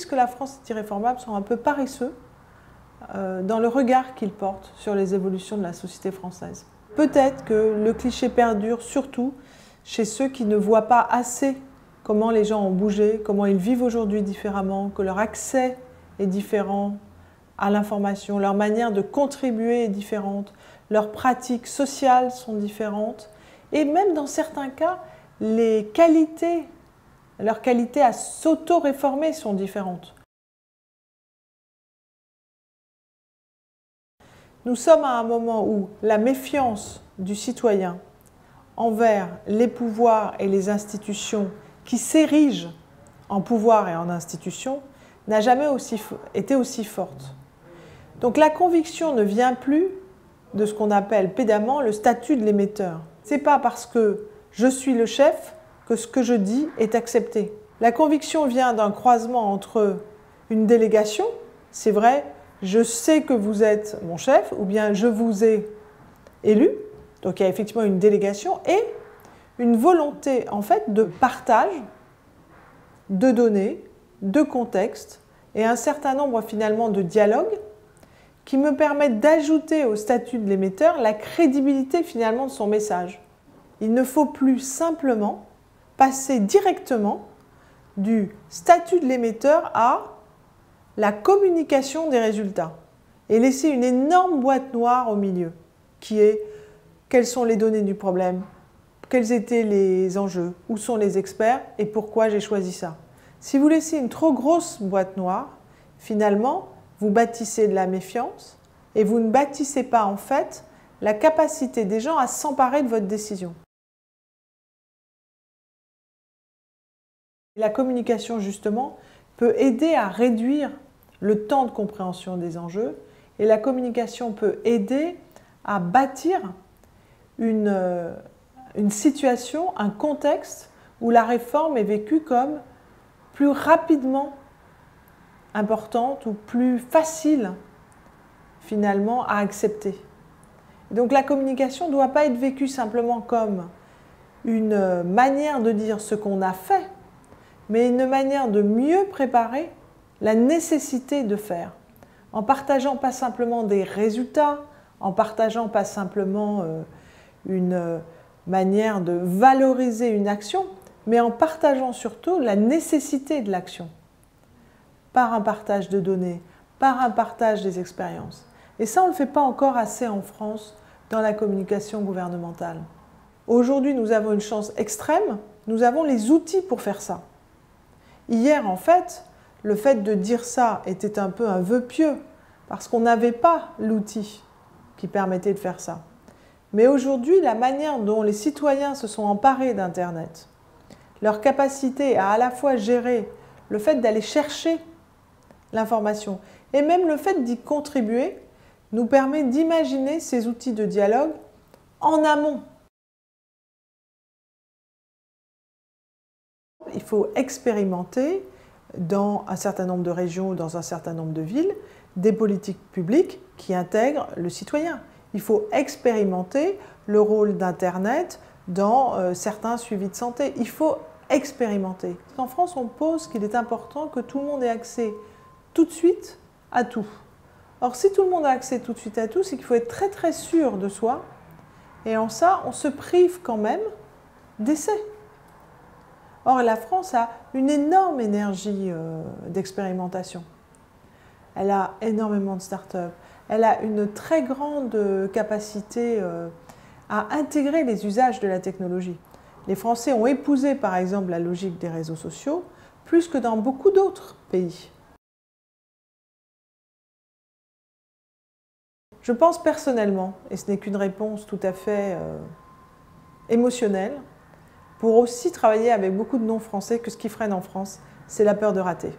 disent que la France est irréformable sont un peu paresseux dans le regard qu'ils portent sur les évolutions de la société française. Peut-être que le cliché perdure surtout chez ceux qui ne voient pas assez comment les gens ont bougé, comment ils vivent aujourd'hui différemment, que leur accès est différent à l'information, leur manière de contribuer est différente, leurs pratiques sociales sont différentes, et même dans certains cas, leurs qualités à s'auto-réformer sont différentes. Nous sommes à un moment où la méfiance du citoyen envers les pouvoirs et les institutions qui s'érigent en pouvoir et en institutions n'a jamais été aussi forte. Donc la conviction ne vient plus de ce qu'on appelle pédamment le statut de l'émetteur. Ce n'est pas parce que je suis le chef que ce que je dis est accepté. La conviction vient d'un croisement entre une délégation, c'est vrai, je sais que vous êtes mon chef, ou bien je vous ai élu, donc il y a effectivement une délégation, et une volonté en fait de partage de données, de contexte, et un certain nombre finalement de dialogues qui me permettent d'ajouter au statut de l'émetteur la crédibilité finalement de son message. Il ne faut plus simplement passer directement du statut de l'émetteur à la communication des résultats et laisser une énorme boîte noire au milieu qui est quelles sont les données du problème, quels étaient les enjeux, où sont les experts et pourquoi j'ai choisi ça. Si vous laissez une trop grosse boîte noire, finalement, vous bâtissez de la méfiance et vous ne bâtissez pas en fait la capacité des gens à s'emparer de votre décision. La communication, justement, peut aider à réduire le temps de compréhension des enjeux et la communication peut aider à bâtir une situation, un contexte où la réforme est vécue comme plus rapidement importante ou plus facile finalement à accepter. Donc la communication ne doit pas être vécue simplement comme une manière de dire ce qu'on a fait, mais une manière de mieux préparer la nécessité de faire, en partageant pas simplement des résultats, en partageant pas simplement une manière de valoriser une action, mais en partageant surtout la nécessité de l'action, par un partage de données, par un partage des expériences. Et ça, on ne le fait pas encore assez en France dans la communication gouvernementale. Aujourd'hui, nous avons une chance extrême, nous avons les outils pour faire ça. Hier, en fait, le fait de dire ça était un peu un vœu pieux, parce qu'on n'avait pas l'outil qui permettait de faire ça. Mais aujourd'hui, la manière dont les citoyens se sont emparés d'Internet, leur capacité à la fois gérer le fait d'aller chercher l'information et même le fait d'y contribuer, nous permet d'imaginer ces outils de dialogue en amont. Il faut expérimenter dans un certain nombre de régions ou dans un certain nombre de villes des politiques publiques qui intègrent le citoyen. Il faut expérimenter le rôle d'Internet dans certains suivis de santé. Il faut expérimenter. En France, on pose qu'il est important que tout le monde ait accès tout de suite à tout. Or, si tout le monde a accès tout de suite à tout, c'est qu'il faut être très très sûr de soi. Et en ça, on se prive quand même d'essais. Or, la France a une énorme énergie d'expérimentation. Elle a énormément de start-up. Elle a une très grande capacité à intégrer les usages de la technologie. Les Français ont épousé, par exemple, la logique des réseaux sociaux plus que dans beaucoup d'autres pays. Je pense personnellement, et ce n'est qu'une réponse tout à fait émotionnelle, pour aussi travailler avec beaucoup de non-français, que ce qui freine en France, c'est la peur de rater.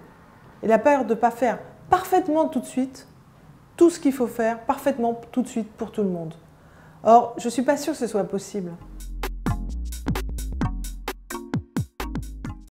Et la peur de ne pas faire parfaitement tout de suite tout ce qu'il faut faire parfaitement tout de suite pour tout le monde. Or, je ne suis pas sûre que ce soit possible.